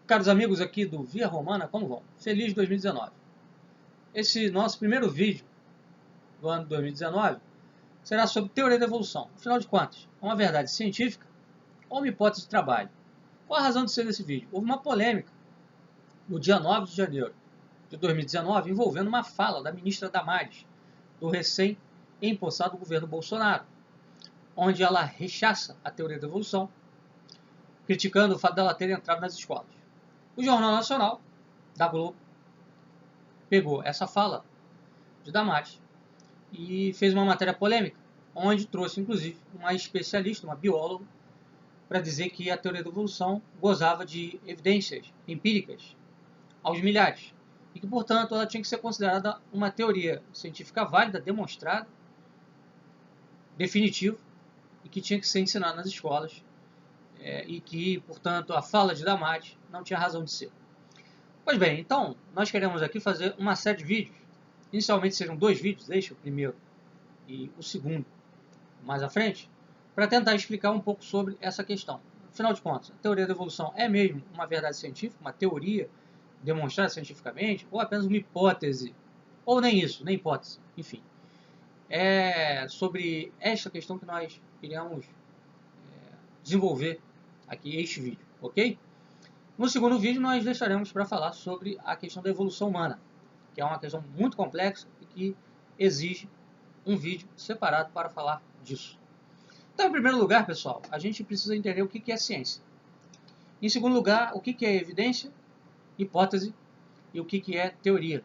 Caros amigos aqui do Via Romana, como vão? Feliz 2019. Esse nosso primeiro vídeo do ano 2019 será sobre teoria da evolução. Afinal de contas, é uma verdade científica ou uma hipótese de trabalho? Qual a razão de ser desse vídeo? Houve uma polêmica no dia 9 de janeiro de 2019 envolvendo uma fala da ministra Damares, do recém-empossado governo Bolsonaro, onde ela rechaça a teoria da evolução, criticando o fato dela ter entrado nas escolas. O Jornal Nacional, da Globo, pegou essa fala de Damares e fez uma matéria polêmica, onde trouxe inclusive uma especialista, uma bióloga, para dizer que a teoria da evolução gozava de evidências empíricas aos milhares e que, portanto, ela tinha que ser considerada uma teoria científica válida, demonstrada, definitiva, e que tinha que ser ensinada nas escolas, e que, portanto, a fala de Damares não tinha razão de ser. Pois bem, então, nós queremos aqui fazer uma série de vídeos. Inicialmente serão 2 vídeos, deixa o primeiro e o segundo mais à frente, para tentar explicar um pouco sobre essa questão. Afinal de contas, a teoria da evolução é mesmo uma verdade científica, uma teoria demonstrada cientificamente, ou apenas uma hipótese, ou nem isso, nem hipótese, enfim. É sobre esta questão que nós iremos desenvolver aqui este vídeo, ok? No segundo vídeo nós deixaremos para falar sobre a questão da evolução humana, que é uma questão muito complexa e que exige um vídeo separado para falar disso. Então, em primeiro lugar, pessoal, a gente precisa entender o que é ciência. Em segundo lugar, o que é evidência, hipótese e o que é teoria.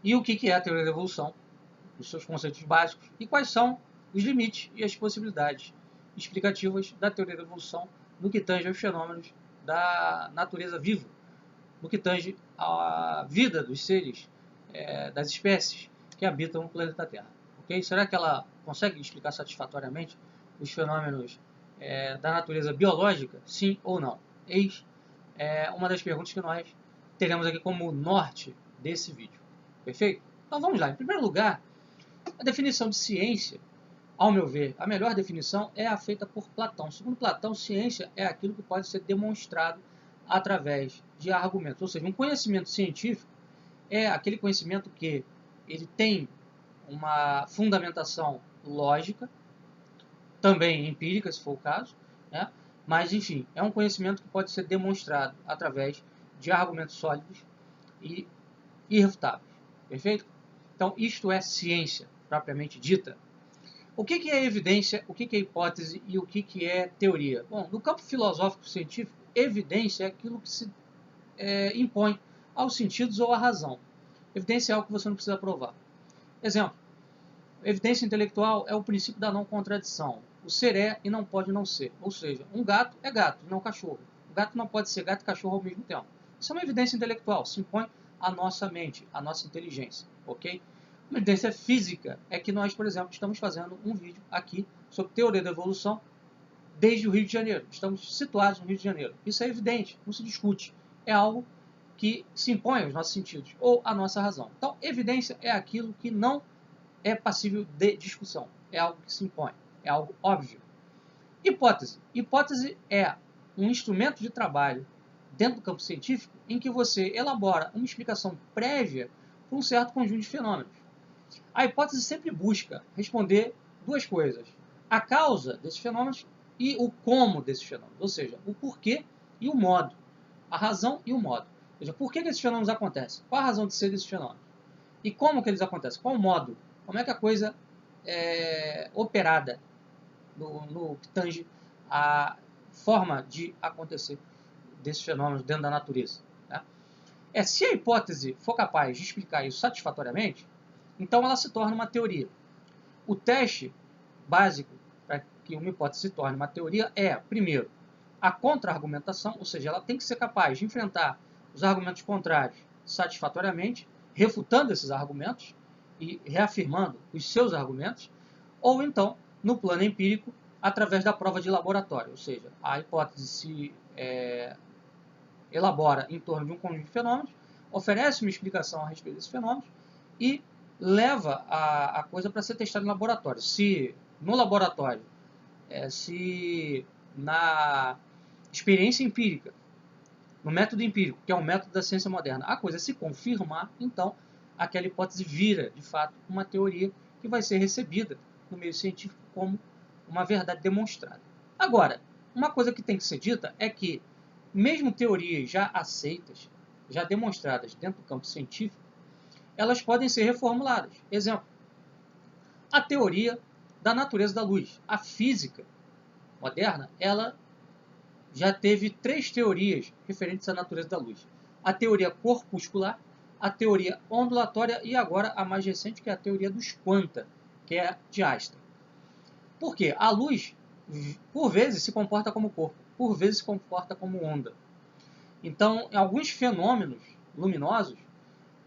E o que é a teoria da evolução, os seus conceitos básicos e quais são os limites e as possibilidades explicativas da teoria da evolução no que tange aos fenômenos da natureza viva, no que tange à vida dos seres, das espécies que habitam o planeta Terra. Okay? Será que ela consegue explicar satisfatoriamente os fenômenos da natureza biológica? Sim ou não? Eis uma das perguntas que nós teremos aqui como norte desse vídeo. Perfeito? Então vamos lá. Em primeiro lugar, a definição de ciência, ao meu ver, a melhor definição é a feita por Platão. Segundo Platão, ciência é aquilo que pode ser demonstrado através de argumentos. Ou seja, um conhecimento científico é aquele conhecimento que ele tem uma fundamentação lógica, também empírica, se for o caso, né? Mas, enfim, é um conhecimento que pode ser demonstrado através de argumentos sólidos e irrefutáveis. Perfeito? Então, isto é ciência, propriamente dita. O que é evidência, o que é hipótese e o que é teoria? Bom, no campo filosófico-científico, evidência é aquilo que se impõe aos sentidos ou à razão. Evidência é algo que você não precisa provar. Exemplo, evidência intelectual é o princípio da não contradição. O ser é e não pode não ser. Ou seja, um gato é gato, não cachorro. O gato não pode ser gato e cachorro ao mesmo tempo. Isso é uma evidência intelectual, se impõe à nossa mente, à nossa inteligência. Ok? Uma evidência física é que nós, por exemplo, estamos fazendo um vídeo aqui sobre teoria da evolução desde o Rio de Janeiro. Estamos situados no Rio de Janeiro. Isso é evidente, não se discute. É algo que se impõe aos nossos sentidos ou à nossa razão. Então, evidência é aquilo que não é passível de discussão. É algo que se impõe. É algo óbvio. Hipótese. Hipótese é um instrumento de trabalho dentro do campo científico em que você elabora uma explicação prévia para um certo conjunto de fenômenos. A hipótese sempre busca responder 2 coisas: a causa desses fenômenos e o como desses fenômenos, ou seja, o porquê e o modo, a razão e o modo. Ou seja, por que esses fenômenos acontecem? Qual a razão de ser desses fenômenos? E como que eles acontecem? Qual o modo? Como é que a coisa é operada no que tange a forma de acontecer desses fenômenos dentro da natureza? Né? Se a hipótese for capaz de explicar isso satisfatoriamente, então ela se torna uma teoria. O teste básico para que uma hipótese se torne uma teoria é, primeiro, a contra-argumentação, ou seja, ela tem que ser capaz de enfrentar os argumentos contrários satisfatoriamente, refutando esses argumentos e reafirmando os seus argumentos, ou então, no plano empírico, através da prova de laboratório, ou seja, a hipótese se elabora em torno de um conjunto de fenômenos, oferece uma explicação a respeito desses fenômenos e leva a coisa para ser testada em laboratório. Se no laboratório, se na experiência empírica, no método empírico, que é o método da ciência moderna, a coisa se confirmar, então aquela hipótese vira, de fato, uma teoria que vai ser recebida no meio científico como uma verdade demonstrada. Agora, uma coisa que tem que ser dita é que, mesmo teorias já aceitas, já demonstradas dentro do campo científico, elas podem ser reformuladas. Exemplo, a teoria da natureza da luz. A física moderna, ela já teve 3 teorias referentes à natureza da luz. A teoria corpuscular, a teoria ondulatória e agora a mais recente, que é a teoria dos quanta, que é de Einstein. Por quê? A luz, por vezes, se comporta como corpo, por vezes se comporta como onda. Então, em alguns fenômenos luminosos,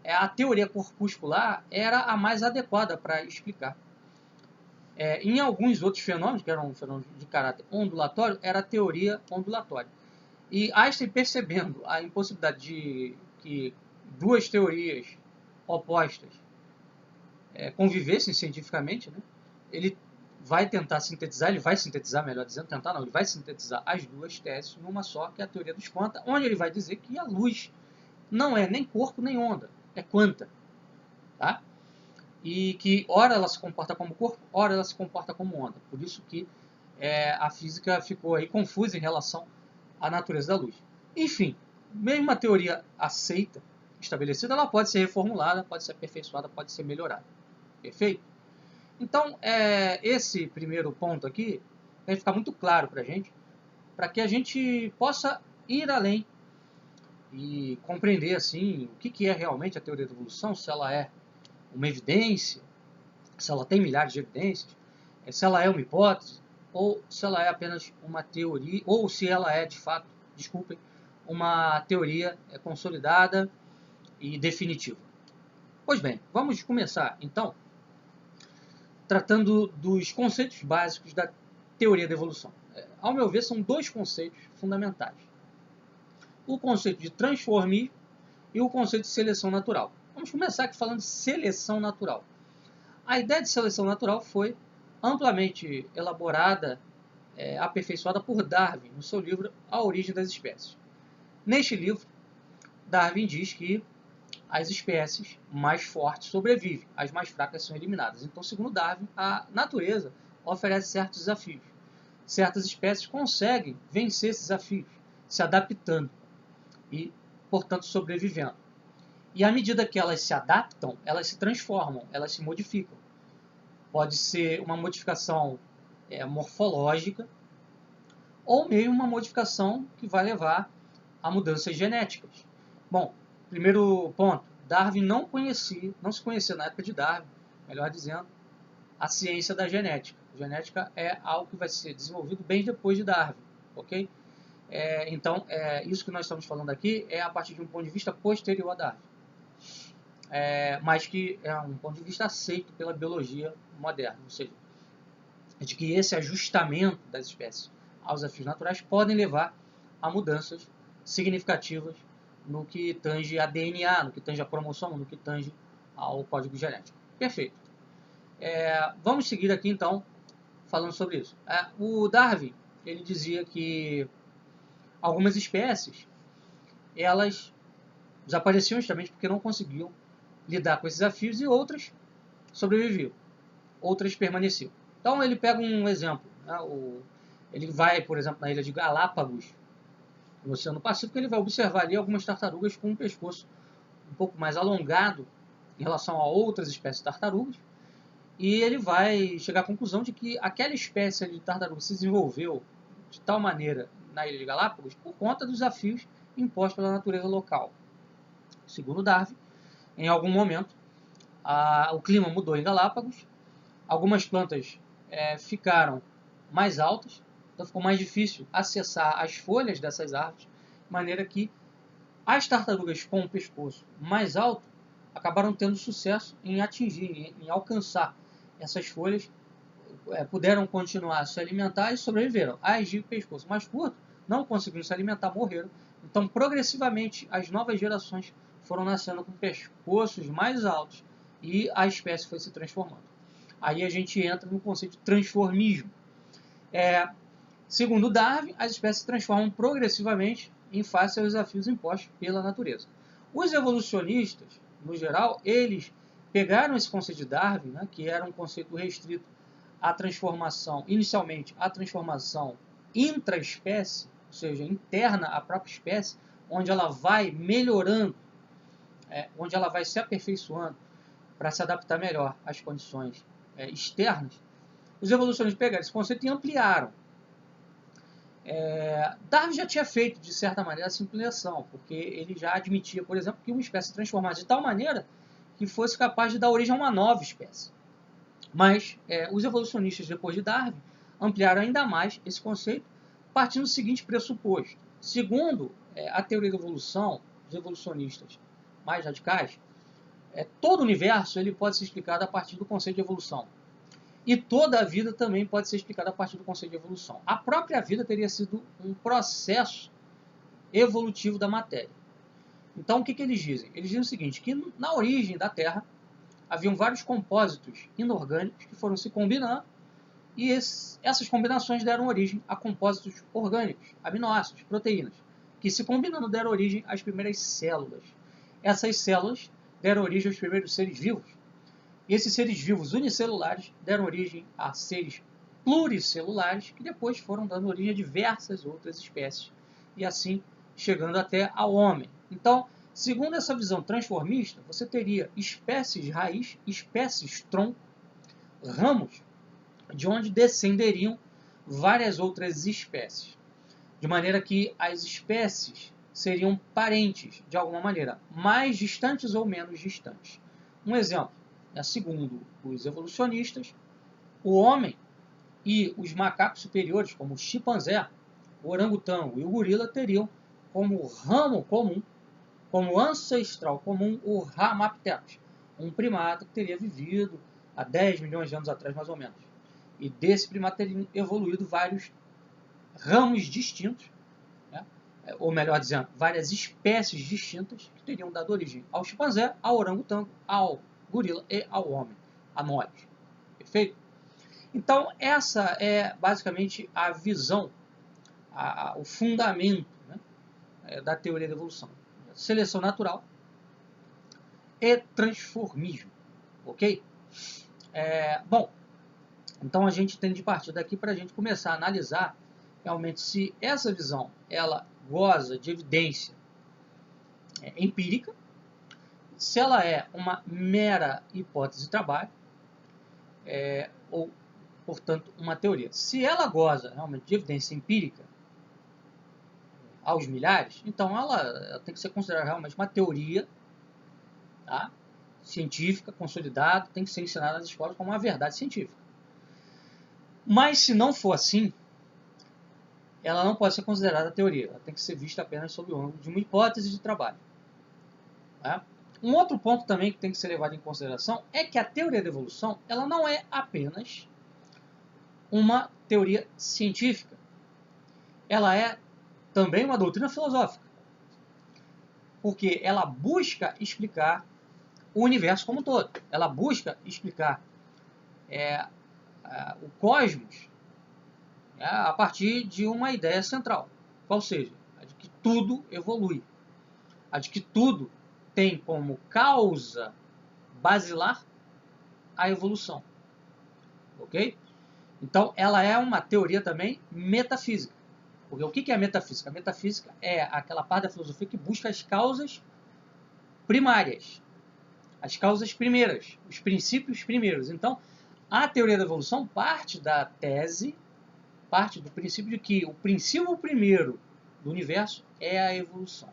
a teoria corpuscular era a mais adequada para explicar. Em alguns outros fenômenos, que eram fenômenos de caráter ondulatório, era a teoria ondulatória. E Einstein, percebendo a impossibilidade de que 2 teorias opostas convivessem cientificamente, né, ele vai sintetizar, melhor dizendo, ele vai sintetizar as 2 teses numa só, que é a teoria dos quanta, onde ele vai dizer que a luz não é nem corpo nem onda, é quanta. Tá? E que ora ela se comporta como corpo, ora ela se comporta como onda. Por isso que a física ficou aí confusa em relação à natureza da luz. Enfim, mesmo uma teoria aceita, estabelecida, ela pode ser reformulada, pode ser aperfeiçoada, pode ser melhorada. Perfeito? Então, esse primeiro ponto aqui vai ficar muito claro para a gente, para que a gente possa ir além e compreender assim o que é realmente a teoria da evolução, se ela é uma evidência, se ela tem milhares de evidências, se ela é uma hipótese, ou se ela é apenas uma teoria, ou se ela é, de fato, uma teoria consolidada e definitiva. Pois bem, vamos começar, então, tratando dos conceitos básicos da teoria da evolução. Ao meu ver, são 2 conceitos fundamentais. O conceito de transformismo e o conceito de seleção natural. Vamos começar aqui falando de seleção natural. A ideia de seleção natural foi amplamente elaborada, aperfeiçoada por Darwin no seu livro A Origem das Espécies. Neste livro, Darwin diz que as espécies mais fortes sobrevivem, as mais fracas são eliminadas. Então, segundo Darwin, a natureza oferece certos desafios. Certas espécies conseguem vencer esses desafios, se adaptando e, portanto, sobrevivendo. E à medida que elas se adaptam, elas se transformam, elas se modificam. Pode ser uma modificação morfológica ou mesmo uma modificação que vai levar a mudanças genéticas. Bom, primeiro ponto, Darwin não se conhecia na época de Darwin, melhor dizendo, a ciência da genética. A genética é algo que vai ser desenvolvido bem depois de Darwin, ok? Então, isso que nós estamos falando aqui é a partir de um ponto de vista posterior a Darwin. Mas que é um ponto de vista aceito pela biologia moderna, ou seja, de que esse ajustamento das espécies aos desafios naturais podem levar a mudanças significativas no que tange a DNA, no que tange a cromossomo, no que tange ao código genético. Perfeito. Vamos seguir aqui então falando sobre isso. O Darwin, ele dizia que algumas espécies elas desapareciam justamente porque não conseguiam lidar com esses desafios e outras sobreviviam, outras permaneciam. Então ele pega um exemplo, né? Ele vai, por exemplo, na ilha de Galápagos, no Oceano Pacífico, ele vai observar ali algumas tartarugas com um pescoço um pouco mais alongado em relação a outras espécies de tartarugas, e ele vai chegar à conclusão de que aquela espécie de tartaruga se desenvolveu de tal maneira na ilha de Galápagos por conta dos desafios impostos pela natureza local. Segundo Darwin, em algum momento, o clima mudou em Galápagos, algumas plantas ficaram mais altas, então ficou mais difícil acessar as folhas dessas árvores, de maneira que as tartarugas com o pescoço mais alto acabaram tendo sucesso em atingir, em alcançar essas folhas, puderam continuar a se alimentar e sobreviveram. As de pescoço mais curto não conseguiram se alimentar, morreram. Então, progressivamente, as novas gerações foram nascendo com pescoços mais altos e a espécie foi se transformando. Aí a gente entra no conceito de transformismo. Segundo Darwin, as espécies se transformam progressivamente em face aos desafios impostos pela natureza. Os evolucionistas, no geral, eles pegaram esse conceito de Darwin, né, que era um conceito restrito à transformação, inicialmente à transformação intraespécie, ou seja, interna à própria espécie, onde ela vai melhorando, onde ela vai se aperfeiçoando para se adaptar melhor às condições externas. Os evolucionistas pegaram esse conceito e ampliaram. Darwin já tinha feito, de certa maneira, essa ampliação, porque ele já admitia, por exemplo, que uma espécie se transformasse de tal maneira que fosse capaz de dar origem a uma nova espécie. Mas os evolucionistas, depois de Darwin, ampliaram ainda mais esse conceito, partindo do seguinte pressuposto. Segundo a teoria da evolução, os evolucionistas mais radicais, todo o universo ele pode ser explicado a partir do conceito de evolução. E toda a vida também pode ser explicada a partir do conceito de evolução. A própria vida teria sido um processo evolutivo da matéria. Então, o que eles dizem? Eles dizem o seguinte, que na origem da Terra haviam vários compósitos inorgânicos que foram se combinando e essas combinações deram origem a compósitos orgânicos, aminoácidos, proteínas, que se combinando deram origem às primeiras células. Essas células deram origem aos primeiros seres vivos. E esses seres vivos unicelulares deram origem a seres pluricelulares, que depois foram dando origem a diversas outras espécies, e assim chegando até ao homem. Então, segundo essa visão transformista, você teria espécies raiz, espécies tronco, ramos, de onde descenderiam várias outras espécies. De maneira que as espécies seriam parentes, de alguma maneira, mais distantes ou menos distantes. Um exemplo. Segundo os evolucionistas, o homem e os macacos superiores, como o chimpanzé, o orangotango e o gorila, teriam como ramo comum, como ancestral comum, o Ramapithecus, um primata que teria vivido há 10 milhões de anos atrás, mais ou menos. E desse primata teriam evoluído vários ramos distintos, né? Ou melhor dizendo, várias espécies distintas que teriam dado origem ao chimpanzé, ao orangotango, ao gorila e ao homem, a nós. Perfeito? Então, essa é basicamente a visão, o fundamento, né, da teoria da evolução. Seleção natural e transformismo. Ok? Bom, então a gente tem de partir daqui para a gente começar a analisar realmente se essa visão ela goza de evidência empírica, se ela é uma mera hipótese de trabalho, ou, portanto, uma teoria. Se ela goza realmente de evidência empírica aos milhares, então ela tem que ser considerada realmente uma teoria, tá, científica, consolidada, tem que ser ensinada nas escolas como uma verdade científica. Mas se não for assim, ela não pode ser considerada teoria, ela tem que ser vista apenas sob o ângulo de uma hipótese de trabalho. Tá? Um outro ponto também que tem que ser levado em consideração é que a teoria da evolução ela não é apenas uma teoria científica. Ela é também uma doutrina filosófica. Porque ela busca explicar o universo como um todo. Ela busca explicar o cosmos a partir de uma ideia central. Qual seja, a de que tudo evolui. A de que tudo tem como causa basilar a evolução. Ok? Então, ela é uma teoria também metafísica. Porque o que é a metafísica? A metafísica é aquela parte da filosofia que busca as causas primárias, as causas primeiras, os princípios primeiros. Então, a teoria da evolução parte da tese, parte do princípio de que o princípio primeiro do universo é a evolução.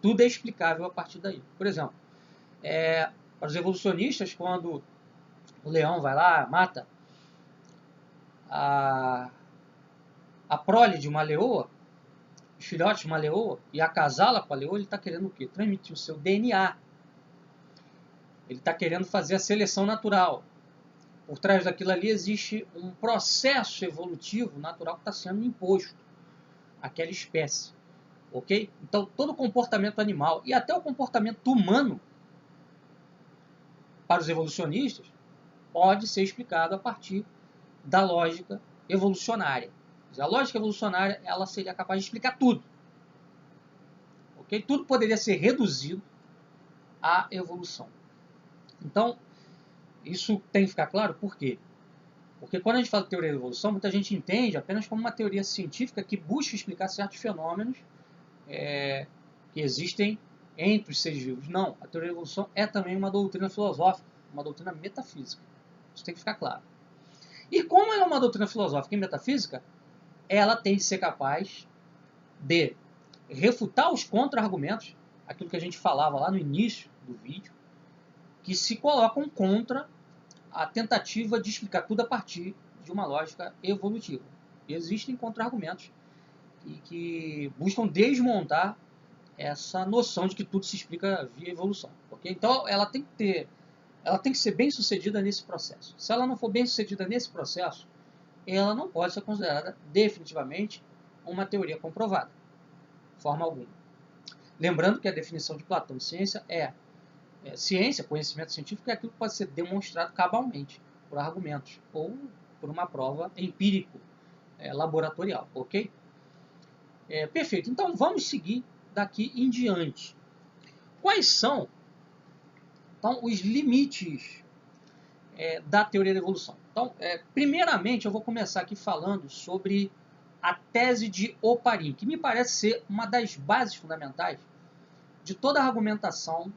Tudo é explicável a partir daí. Por exemplo, para os evolucionistas, quando o leão vai lá, mata a prole de uma leoa, os filhotes de uma leoa, e acasala com a leoa, ele está querendo o quê? Transmitir o seu DNA. Ele está querendo fazer a seleção natural. Por trás daquilo ali existe um processo evolutivo natural que está sendo imposto àquela espécie. Ok? Então, todo o comportamento animal e até o comportamento humano, para os evolucionistas, pode ser explicado a partir da lógica evolucionária. A lógica evolucionária ela seria capaz de explicar tudo. Okay? Tudo poderia ser reduzido à evolução. Então, isso tem que ficar claro por quê? Porque quando a gente fala de teoria da evolução, muita gente entende apenas como uma teoria científica que busca explicar certos fenômenos que existem entre os seres vivos. Não, a teoria da evolução é também uma doutrina filosófica, uma doutrina metafísica. Isso tem que ficar claro. E como é uma doutrina filosófica e metafísica, ela tem que ser capaz de refutar os contra-argumentos, aquilo que a gente falava lá no início do vídeo, que se colocam contra a tentativa de explicar tudo a partir de uma lógica evolutiva. E existem contra-argumentos que buscam desmontar essa noção de que tudo se explica via evolução. Okay? Então, ela tem que ser bem sucedida nesse processo. Se ela não for bem sucedida nesse processo, ela não pode ser considerada definitivamente uma teoria comprovada, de forma alguma. Lembrando que a definição de Platão de ciência ciência, conhecimento científico, é aquilo que pode ser demonstrado cabalmente por argumentos ou por uma prova empírico, laboratorial, ok? Perfeito. Então, vamos seguir daqui em diante. Quais são, então, os limites da teoria da evolução? Então, primeiramente, eu vou começar aqui falando sobre a tese de Oparin, que me parece ser uma das bases fundamentais de toda a argumentação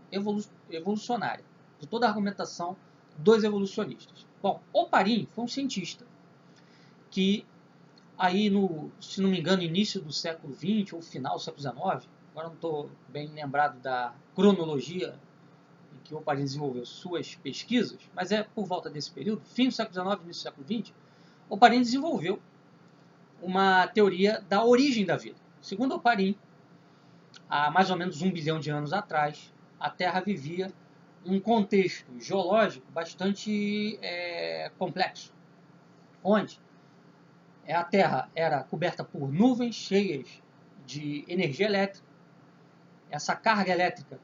evolucionária, de toda a argumentação dos evolucionistas. Bom, Oparin foi um cientista que, aí se não me engano, início do século XX ou final do século XIX, agora não estou bem lembrado da cronologia em que Oparin desenvolveu suas pesquisas, mas é por volta desse período, fim do século XIX, início do século XX, Oparin desenvolveu uma teoria da origem da vida. Segundo Oparin, há mais ou menos 1 bilhão de anos atrás, a Terra vivia um contexto geológico bastante complexo, onde a Terra era coberta por nuvens cheias de energia elétrica. Essa carga elétrica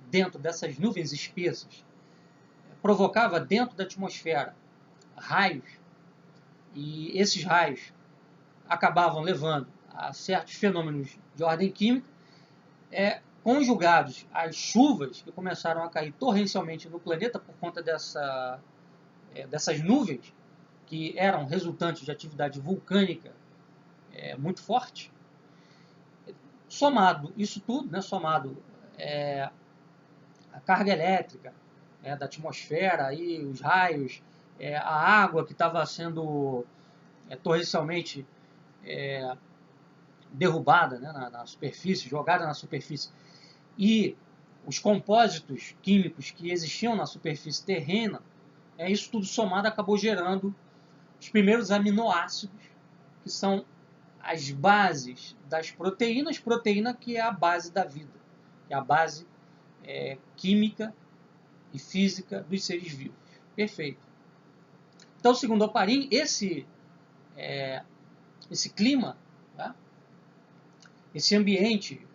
dentro dessas nuvens espessas provocava dentro da atmosfera raios, e esses raios acabavam levando a certos fenômenos de ordem química, conjugados às chuvas que começaram a cair torrencialmente no planeta por conta dessas nuvens, que eram resultantes de atividade vulcânica muito forte. Somado isso tudo, somado a carga elétrica da atmosfera, aí, os raios, a água que estava sendo torrencialmente derrubada na superfície, jogada na superfície, e os compósitos químicos que existiam na superfície terrena, isso tudo somado acabou gerando os primeiros aminoácidos, que são as bases das proteínas, proteína que é a base da vida, que é a base química e física dos seres vivos. Perfeito. Então, segundo Oparin, esse clima, tá? Esse ambiente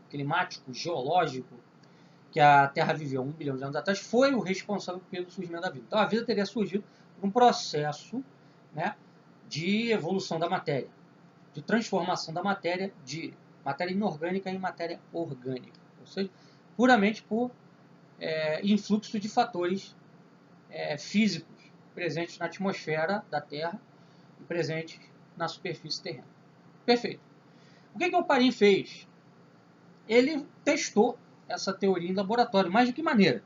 climático, geológico, que a Terra viveu 1 bilhão de anos atrás, foi o responsável pelo surgimento da vida. Então, a vida teria surgido por um processo de evolução da matéria, de transformação da matéria de matéria inorgânica em matéria orgânica, ou seja, puramente por influxo de fatores físicos presentes na atmosfera da Terra e presentes na superfície terrena. Perfeito. O que o Oparin fez? Ele testou essa teoria em laboratório. Mas de que maneira?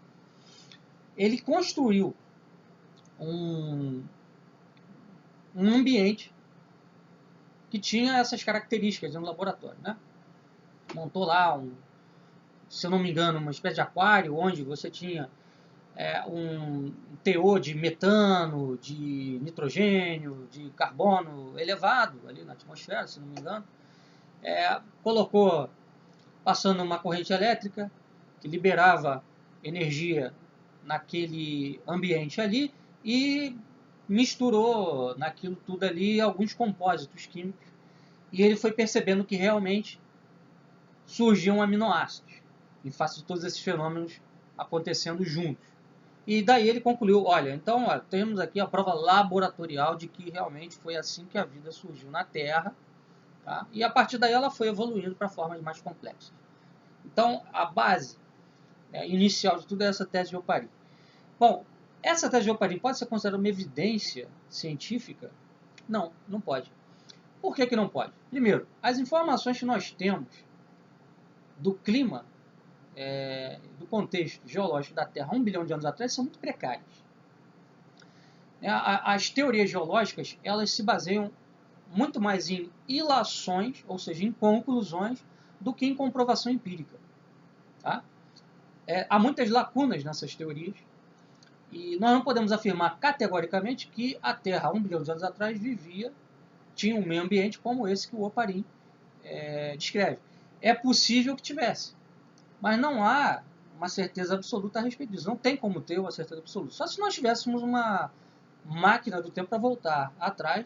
Ele construiu um ambiente que tinha essas características no laboratório, né? Montou lá, se eu não me engano, uma espécie de aquário onde você tinha um teor de metano, de nitrogênio, de carbono elevado ali na atmosfera, se não me engano. Colocou, passando uma corrente elétrica que liberava energia naquele ambiente ali e misturou naquilo tudo ali alguns compósitos químicos, e ele foi percebendo que realmente surgiam aminoácidos em face de todos esses fenômenos acontecendo juntos. E daí ele concluiu, então temos aqui a prova laboratorial de que realmente foi assim que a vida surgiu na Terra, tá? E a partir daí ela foi evoluindo para formas mais complexas. Então, a base inicial de tudo é essa tese de Oparin. Bom, essa tese de Oparin pode ser considerada uma evidência científica? Não, não pode. Por que não pode? Primeiro, as informações que nós temos do clima, do contexto geológico da Terra há 1 bilhão de anos atrás são muito precárias. As teorias geológicas, elas se baseiam muito mais em ilações, ou seja, em conclusões, do que em comprovação empírica. Tá? Há muitas lacunas nessas teorias e nós não podemos afirmar categoricamente que a Terra, há 1 bilhão de anos atrás, tinha um meio ambiente como esse que o Oparin descreve. É possível que tivesse, mas não há uma certeza absoluta a respeito disso. Não tem como ter uma certeza absoluta. Só se nós tivéssemos uma máquina do tempo para voltar atrás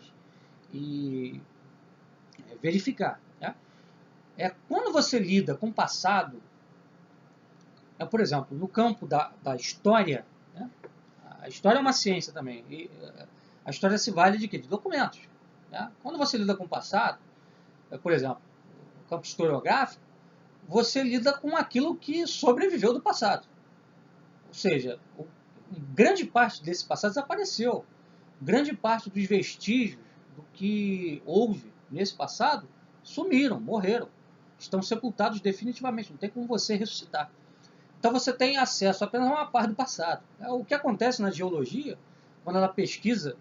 e verificar. Né? Quando você lida com o passado, por exemplo, no campo da história, né? A história é uma ciência também. E a história se vale de quê? De documentos. Né? Quando você lida com o passado, por exemplo, no campo historiográfico, você lida com aquilo que sobreviveu do passado. Ou seja, grande parte desse passado desapareceu. Grande parte dos vestígios do que houve nesse passado sumiram, morreram. Estão sepultados definitivamente, não tem como você ressuscitar. Então você tem acesso apenas a uma parte do passado. O que acontece na geologia, quando ela pesquisa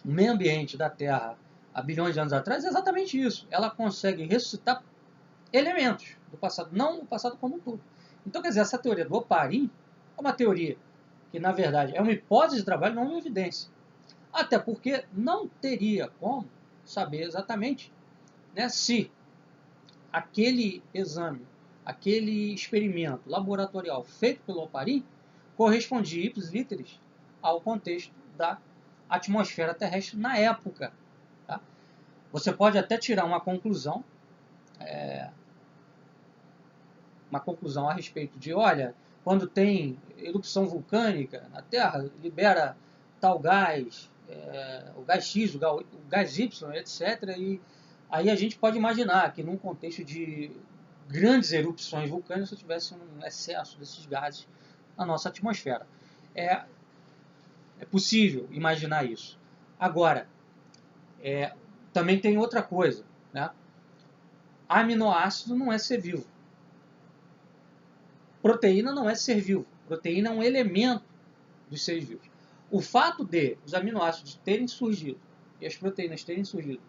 o meio ambiente da Terra há bilhões de anos atrás, é exatamente isso. Ela consegue ressuscitar elementos do passado, não o passado como um todo. Então, quer dizer, essa teoria do Oparin é uma teoria que, na verdade, é uma hipótese de trabalho, não uma evidência. Até porque não teria como saber exatamente, né, se aquele exame, aquele experimento laboratorial feito pelo Oparin correspondia ipsis literis ao contexto da atmosfera terrestre na época. Tá? Você pode até tirar uma conclusão a respeito de, olha, quando tem erupção vulcânica na Terra, libera tal gás, o gás X, o gás Y, etc. E aí a gente pode imaginar que num contexto de grandes erupções vulcânicas, se tivesse um excesso desses gases na nossa atmosfera. É possível imaginar isso. Agora, também tem outra coisa. Né? Aminoácido não é ser vivo. Proteína não é ser vivo. Proteína é um elemento dos seres vivos. O fato de os aminoácidos terem surgido e as proteínas terem surgido,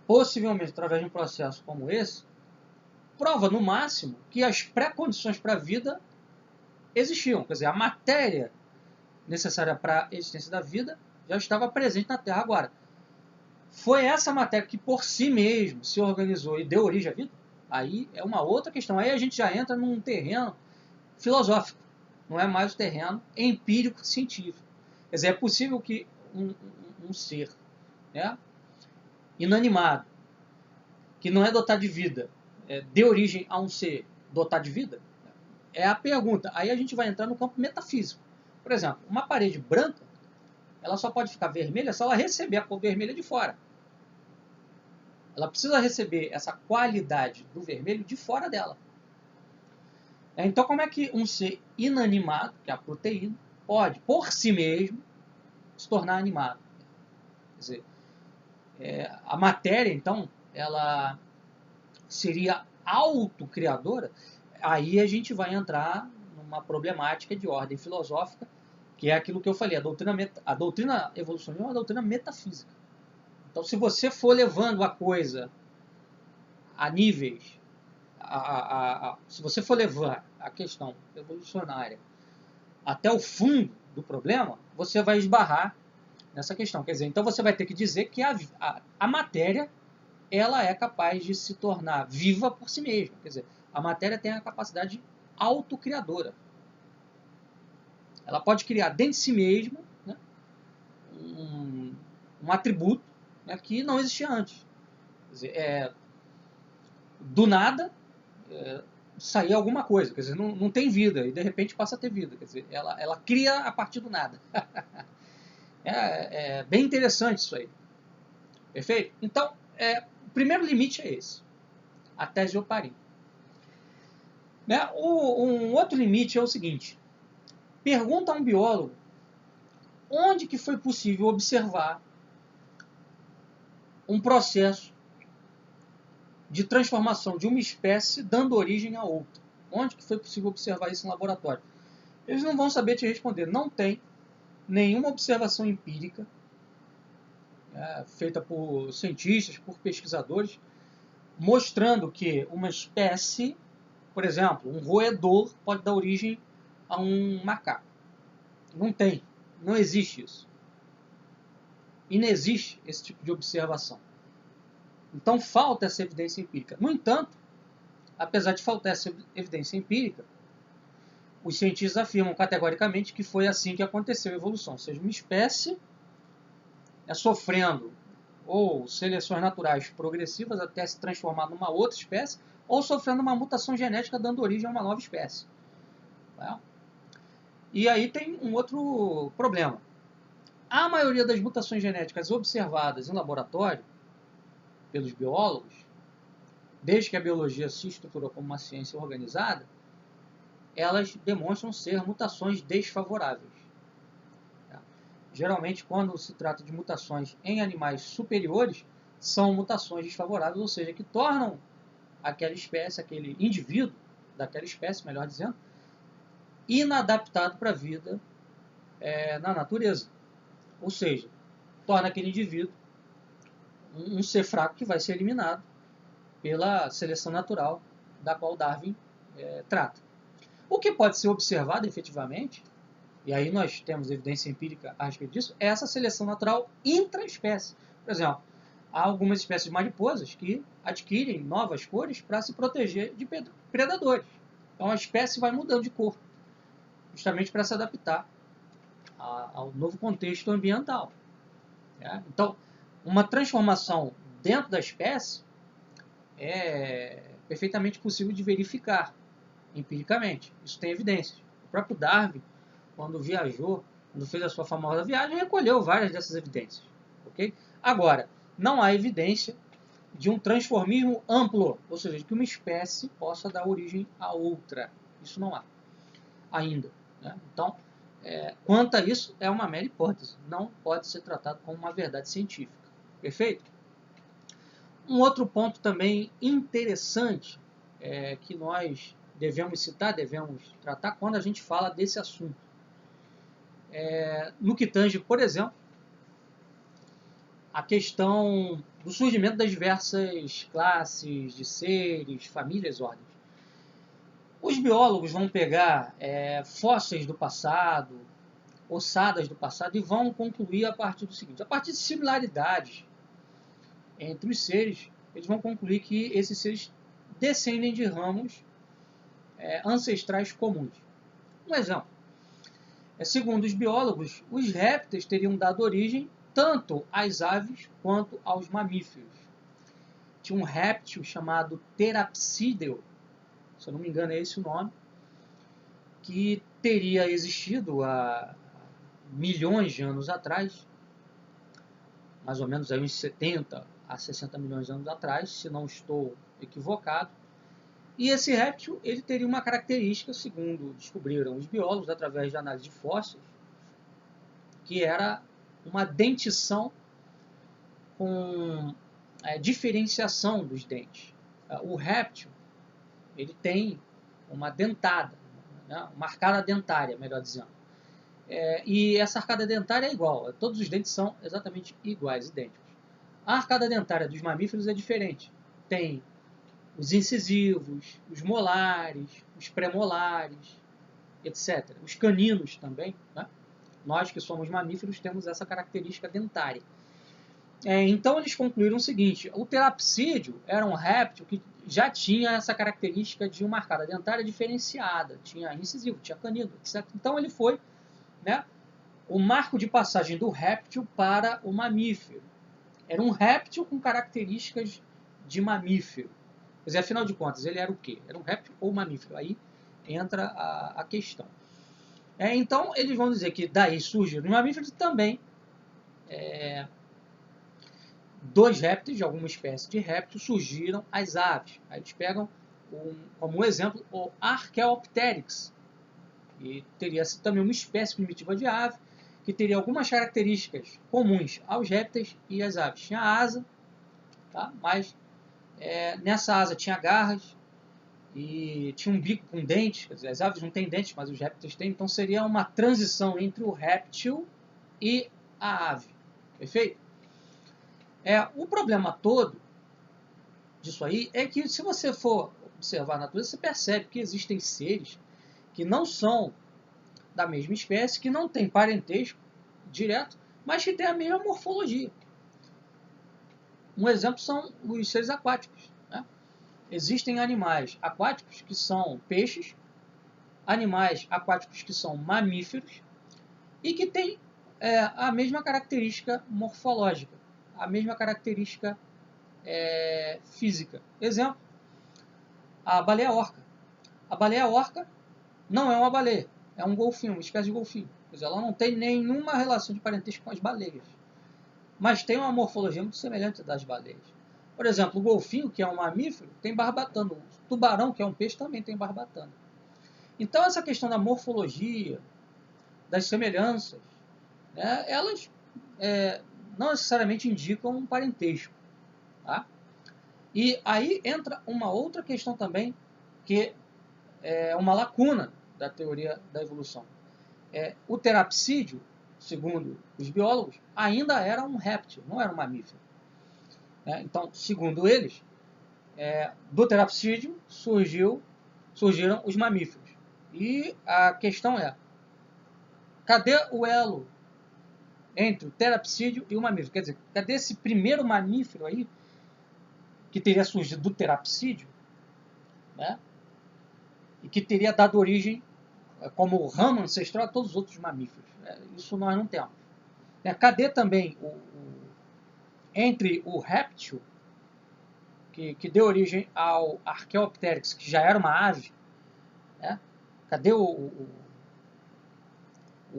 possivelmente através de um processo como esse, prova, no máximo, que as pré-condições para a vida existiam. Quer dizer, a matéria necessária para a existência da vida já estava presente na Terra. Agora, foi essa matéria que por si mesmo se organizou e deu origem à vida? Aí é uma outra questão. Aí a gente já entra num terreno filosófico. Não é mais o terreno empírico científico. Quer dizer, é possível que um ser, né, inanimado, que não é dotado de vida, dê origem a um ser dotado de vida? É a pergunta. Aí a gente vai entrar no campo metafísico. Por exemplo, uma parede branca, ela só pode ficar vermelha se ela receber a cor vermelha de fora. Ela precisa receber essa qualidade do vermelho de fora dela. Então, como é que um ser inanimado, que é a proteína, pode, por si mesmo, se tornar animado? Quer dizer, a matéria, então, ela seria autocriadora? Aí a gente vai entrar numa problemática de ordem filosófica, que é aquilo que eu falei, a doutrina evolucionista é uma doutrina metafísica. Então, se você for levando a coisa a níveis, se você for levar a questão evolucionária até o fundo do problema, você vai esbarrar nessa questão. Quer dizer, então você vai ter que dizer que a matéria, ela é capaz de se tornar viva por si mesma. Quer dizer, a matéria tem a capacidade autocriadora. Ela pode criar dentro de si mesma, né, um atributo, né, que não existia antes. Quer dizer, do nada sair alguma coisa. Quer dizer, não tem vida e de repente passa a ter vida. Quer dizer, ela cria a partir do nada. É bem interessante isso aí. Perfeito? Então, o primeiro limite é esse, a tese de Oparin. Né? Um outro limite é o seguinte: pergunta a um biólogo onde que foi possível observar um processo de transformação de uma espécie dando origem a outra. Onde que foi possível observar isso em laboratório? Eles não vão saber te responder. Não tem nenhuma observação empírica feita por cientistas, por pesquisadores, mostrando que uma espécie, por exemplo, um roedor, pode dar origem a um macaco. Não tem. Não existe isso. Inexiste esse tipo de observação. Então falta essa evidência empírica. No entanto, apesar de faltar essa evidência empírica, os cientistas afirmam categoricamente que foi assim que aconteceu a evolução. Ou seja, uma espécie sofrendo ou seleções naturais progressivas até se transformar numa outra espécie, ou sofrendo uma mutação genética dando origem a uma nova espécie. E aí tem um outro problema. A maioria das mutações genéticas observadas em laboratório pelos biólogos, desde que a biologia se estruturou como uma ciência organizada, elas demonstram ser mutações desfavoráveis. Geralmente, quando se trata de mutações em animais superiores, são mutações desfavoráveis, ou seja, que tornam aquela espécie, aquele indivíduo daquela espécie, melhor dizendo, inadaptado para a vida na natureza. Ou seja, torna aquele indivíduo um ser fraco que vai ser eliminado pela seleção natural da qual Darwin trata. O que pode ser observado efetivamente, e aí nós temos evidência empírica a respeito disso, é essa seleção natural intraespécie. Por exemplo, há algumas espécies de mariposas que adquirem novas cores para se proteger de predadores. Então a espécie vai mudando de cor, justamente para se adaptar ao novo contexto ambiental. Então, uma transformação dentro da espécie é perfeitamente possível de verificar empiricamente. Isso tem evidências. O próprio Darwin, quando viajou, quando fez a sua famosa viagem, recolheu várias dessas evidências. Okay? Agora, não há evidência de um transformismo amplo, ou seja, de que uma espécie possa dar origem a outra. Isso não há ainda. Então, quanto a isso, é uma mera hipótese. Não pode ser tratado como uma verdade científica. Perfeito? Um outro ponto também interessante que nós devemos citar, devemos tratar quando a gente fala desse assunto. No que tange, por exemplo, a questão do surgimento das diversas classes de seres, famílias, ordens. Os biólogos vão pegar fósseis do passado, ossadas do passado, e vão concluir a partir do seguinte: a partir de similaridades entre os seres, eles vão concluir que esses seres descendem de ramos ancestrais comuns. Um exemplo: segundo os biólogos, os répteis teriam dado origem tanto às aves quanto aos mamíferos. Tinha um réptil chamado Therapsidae, se eu não me engano é esse o nome, que teria existido há milhões de anos atrás, mais ou menos aí uns 70 a 60 milhões de anos atrás, se não estou equivocado. E esse réptil ele teria uma característica, segundo descobriram os biólogos através de análise de fósseis, que era uma dentição com diferenciação dos dentes. O réptil ele tem uma dentada, uma arcada dentária, melhor dizendo. E essa arcada dentária é igual, todos os dentes são exatamente iguais, idênticos. A arcada dentária dos mamíferos é diferente. Tem os incisivos, os molares, os premolares, etc. Os caninos também. Nós que somos mamíferos temos essa característica dentária. Então eles concluíram o seguinte: o terapsídeo era um réptil que já tinha essa característica de uma arcada dentária diferenciada. Tinha incisivo, tinha canino, etc. Então ele foi o marco de passagem do réptil para o mamífero. Era um réptil com características de mamífero. Quer dizer, afinal de contas, ele era o quê? Era um réptil ou mamífero? Aí entra a questão. Então, eles vão dizer que daí surgiram os mamíferos e também dos répteis, de alguma espécie de réptil, surgiram as aves. Aí eles pegam, como exemplo, o Archaeopteryx, que teria também uma espécie primitiva de ave, que teria algumas características comuns aos répteis e às aves. Tinha asa, tá? Mas nessa asa tinha garras e tinha um bico com dentes. Quer dizer, as aves não têm dentes, mas os répteis têm. Então seria uma transição entre o réptil e a ave. Perfeito? O problema todo disso aí é que, se você for observar a natureza, você percebe que existem seres que não são da mesma espécie, que não têm parentesco direto, mas que têm a mesma morfologia. Um exemplo são os seres aquáticos, né? Existem animais aquáticos que são peixes, animais aquáticos que são mamíferos e que têm a mesma característica morfológica, a mesma característica física. Exemplo, a baleia orca. A baleia orca não é uma baleia, é um golfinho, uma espécie de golfinho. Quer dizer, ela não tem nenhuma relação de parentesco com as baleias, mas tem uma morfologia muito semelhante das baleias. Por exemplo, o golfinho, que é um mamífero, tem barbatana. O tubarão, que é um peixe, também tem barbatana. Então, essa questão da morfologia, das semelhanças, né, elas não necessariamente indicam um parentesco. Tá? E aí entra uma outra questão também, que é uma lacuna da teoria da evolução. O terapsídeo, segundo os biólogos, ainda era um réptil, não era um mamífero. Então, segundo eles, do terapsídeo surgiram os mamíferos. E a questão é, cadê o elo entre o terapsídeo e o mamífero? Quer dizer, cadê esse primeiro mamífero aí, que teria surgido do terapsídeo, né? E que teria dado origem, como ramo ancestral, a todos os outros mamíferos? Isso nós não temos. Cadê também entre o réptil, que deu origem ao Archaeopteryx, que já era uma ave, né? Cadê o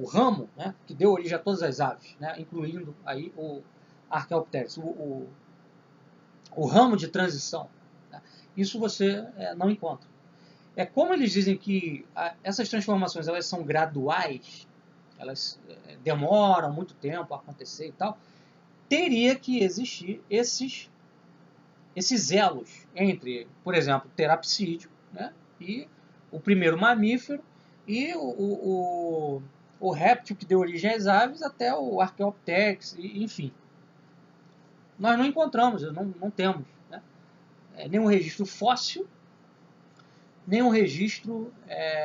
ramo, né, que deu origem a todas as aves, né, incluindo aí o Archaeopteryx, o ramo de transição? Né? Isso você não encontra. Como eles dizem que essas transformações elas são graduais, elas demoram muito tempo a acontecer e tal, teria que existir esses elos entre, por exemplo, o terapsídeo, né, e o primeiro mamífero, e o réptil que deu origem às aves, até o Archaeopteryx, enfim. Nós não encontramos, não temos, né, nenhum registro fóssil, nenhum registro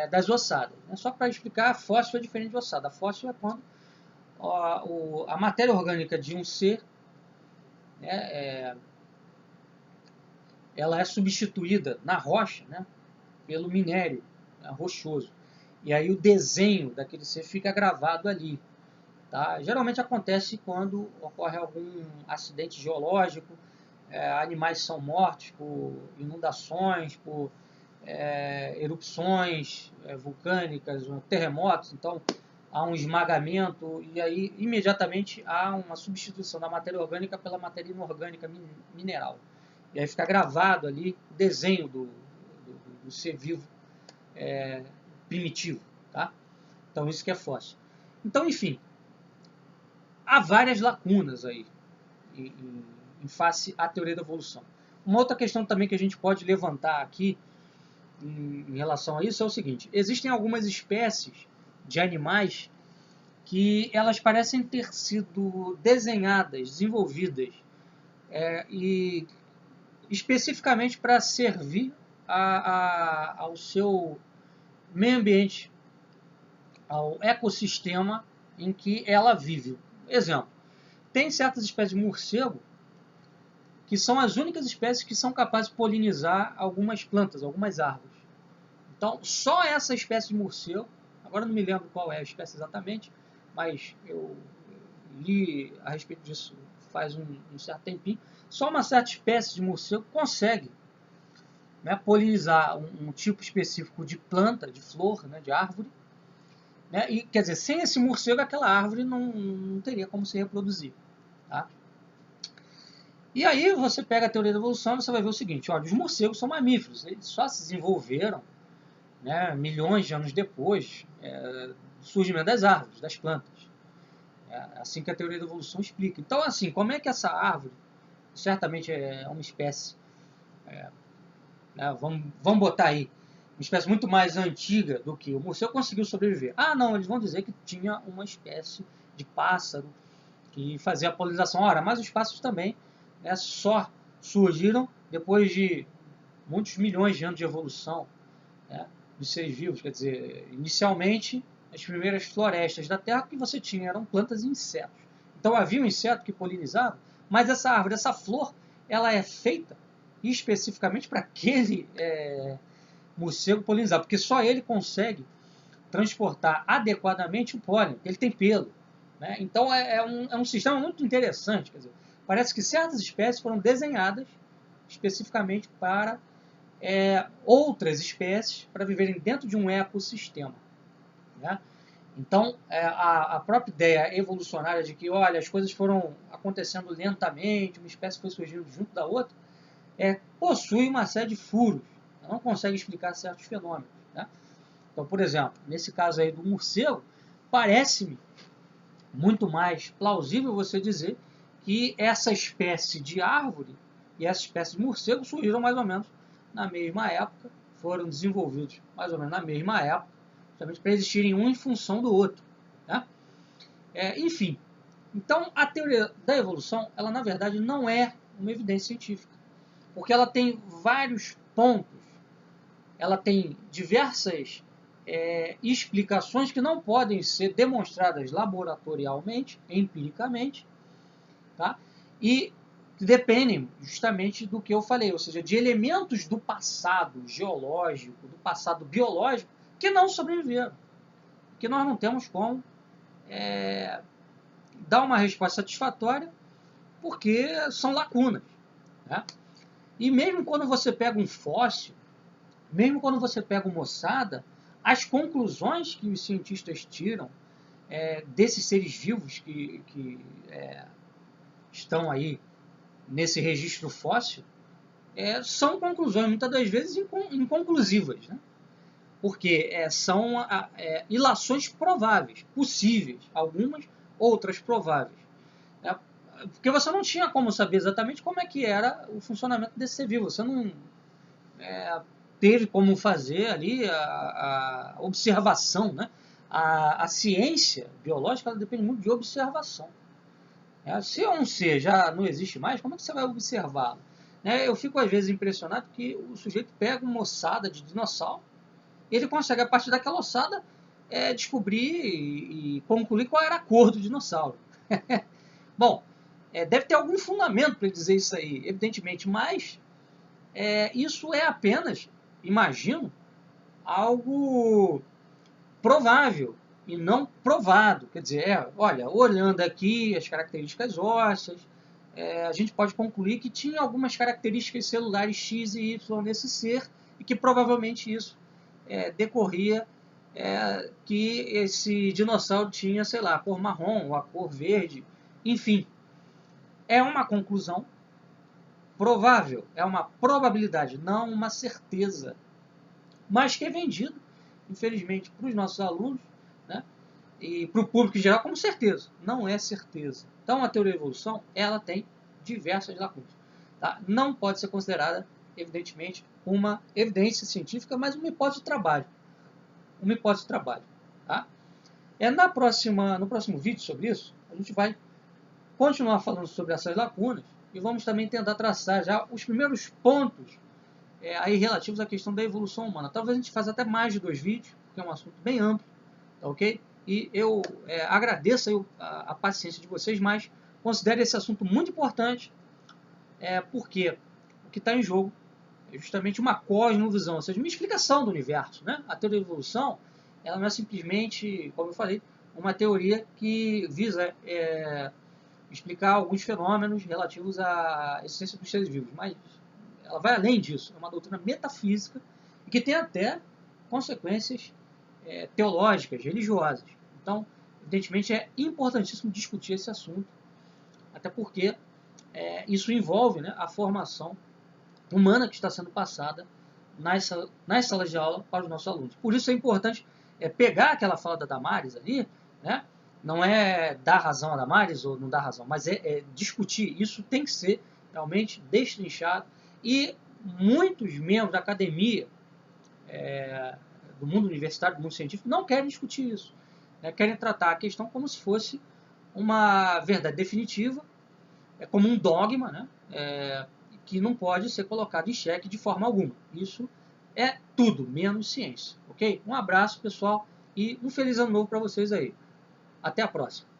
das ossadas. Só para explicar, fóssil é diferente de ossada. A fóssil é quando a matéria orgânica de um ser, né, ela é substituída na rocha, né, pelo minério, né, rochoso. E aí o desenho daquele ser fica gravado ali. Tá? Geralmente acontece quando ocorre algum acidente geológico, animais são mortos por inundações, por erupções vulcânicas, terremotos. Então há um esmagamento e aí imediatamente há uma substituição da matéria orgânica pela matéria inorgânica mineral. E aí fica gravado ali o desenho do ser vivo primitivo. Tá? Então isso que é fóssil. Então, enfim, há várias lacunas aí em face à teoria da evolução. Uma outra questão também que a gente pode levantar aqui em relação a isso é o seguinte: existem algumas espécies de animais que elas parecem ter sido desenhadas, desenvolvidas, e especificamente para servir ao seu meio ambiente, ao ecossistema em que ela vive. Exemplo, tem certas espécies de morcego que são as únicas espécies que são capazes de polinizar algumas plantas, algumas árvores. Então, só essa espécie de morcego, agora não me lembro qual é a espécie exatamente, mas eu li a respeito disso faz um certo tempinho, só uma certa espécie de morcego consegue, né, polinizar um tipo específico de planta, de flor, né, de árvore, né, e, quer dizer, sem esse morcego aquela árvore não teria como se reproduzir. Tá? E aí você pega a teoria da evolução e você vai ver o seguinte, olha, os morcegos são mamíferos, eles só se desenvolveram, né, milhões de anos depois do surgimento das árvores, das plantas. É assim que a teoria da evolução explica. Então, assim, como é que essa árvore, certamente é uma espécie, né, vamos botar aí, uma espécie muito mais antiga do que o morcego, conseguiu sobreviver? Ah, não, eles vão dizer que tinha uma espécie de pássaro que fazia a polinização. Ora, mas os pássaros também, né, só surgiram depois de muitos milhões de anos de evolução, né, dos seres vivos. Quer dizer, inicialmente, as primeiras florestas da Terra que você tinha eram plantas e insetos. Então havia um inseto que polinizava, mas essa árvore, essa flor, ela é feita especificamente para aquele morcego polinizar, porque só ele consegue transportar adequadamente o pólen, ele tem pelo. Né? Então é um sistema muito interessante. Quer dizer, parece que certas espécies foram desenhadas especificamente para outras espécies para viverem dentro de um ecossistema. Né? Então, a própria ideia evolucionária de que, olha, as coisas foram acontecendo lentamente, uma espécie foi surgindo junto da outra, possui uma série de furos, não consegue explicar certos fenômenos. Né? Então, por exemplo, nesse caso aí do morcego, parece-me muito mais plausível você dizer que essa espécie de árvore e essa espécie de morcego surgiram mais ou menos na mesma época, foram desenvolvidos mais ou menos na mesma época, justamente para existirem um em função do outro. Né? Enfim, então a teoria da evolução, ela na verdade não é uma evidência científica, porque ela tem vários pontos, ela tem diversas explicações que não podem ser demonstradas laboratorialmente, empiricamente, tá? E dependem justamente do que eu falei, ou seja, de elementos do passado geológico, do passado biológico, que não sobreviveram, que nós não temos como dar uma resposta satisfatória, porque são lacunas. Né? E mesmo quando você pega um fóssil, mesmo quando você pega uma ossada, as conclusões que os cientistas tiram desses seres vivos que estão aí nesse registro fóssil são conclusões, muitas das vezes, inconclusivas. Né? Porque são ilações prováveis, possíveis, algumas, outras prováveis. Né? Porque você não tinha como saber exatamente como é que era o funcionamento desse ser vivo. Você não teve como fazer ali a observação. Né? A ciência biológica ela depende muito de observação. Se um ser já não existe mais, como é que você vai observá-lo? Eu fico às vezes impressionado que o sujeito pega uma ossada de dinossauro, ele consegue a partir daquela ossada descobrir e concluir qual era a cor do dinossauro. Bom, deve ter algum fundamento para dizer isso aí, evidentemente, mas isso é apenas, imagino, algo provável e não provado. Quer dizer, olha, olhando aqui as características ósseas, a gente pode concluir que tinha algumas características celulares X e Y nesse ser e que provavelmente isso decorria que esse dinossauro tinha, sei lá, a cor marrom ou a cor verde. Enfim, é uma conclusão provável, é uma probabilidade, não uma certeza, mas que é vendido, infelizmente, para os nossos alunos, né, e para o público em geral como certeza. Não é certeza. Então, a teoria da evolução ela tem diversas lacunas. Tá? Não pode ser considerada, evidentemente, uma evidência científica, mas uma hipótese de trabalho. Uma hipótese de trabalho. Tá? No próximo vídeo sobre isso, a gente vai continuar falando sobre essas lacunas e vamos também tentar traçar já os primeiros pontos aí relativos à questão da evolução humana. Talvez a gente faça até mais de 2 vídeos, porque é um assunto bem amplo, tá ok? E eu agradeço a paciência de vocês, mas considero esse assunto muito importante, porque o que está em jogo é justamente uma cosmovisão, ou seja, uma explicação do universo. Né? A teoria da evolução ela não é simplesmente, como eu falei, uma teoria que visa explicar alguns fenômenos relativos à essência dos seres vivos, mas ela vai além disso, é uma doutrina metafísica e que tem até consequências teológicas, religiosas. Então, evidentemente, é importantíssimo discutir esse assunto, até porque isso envolve, né, a formação humana que está sendo passada nas salas de aula para os nossos alunos. Por isso é importante pegar aquela fala da Damares ali, né, não é dar razão a Damares ou não dar razão, mas é discutir. Isso tem que ser realmente destrinchado, e muitos membros da academia, do mundo universitário, do mundo científico, não querem discutir isso, né? Querem tratar a questão como se fosse uma verdade definitiva, como um dogma, né? Que não pode ser colocado em xeque de forma alguma. Isso é tudo menos ciência, ok? Um abraço, pessoal, e um feliz ano novo para vocês aí. Até a próxima.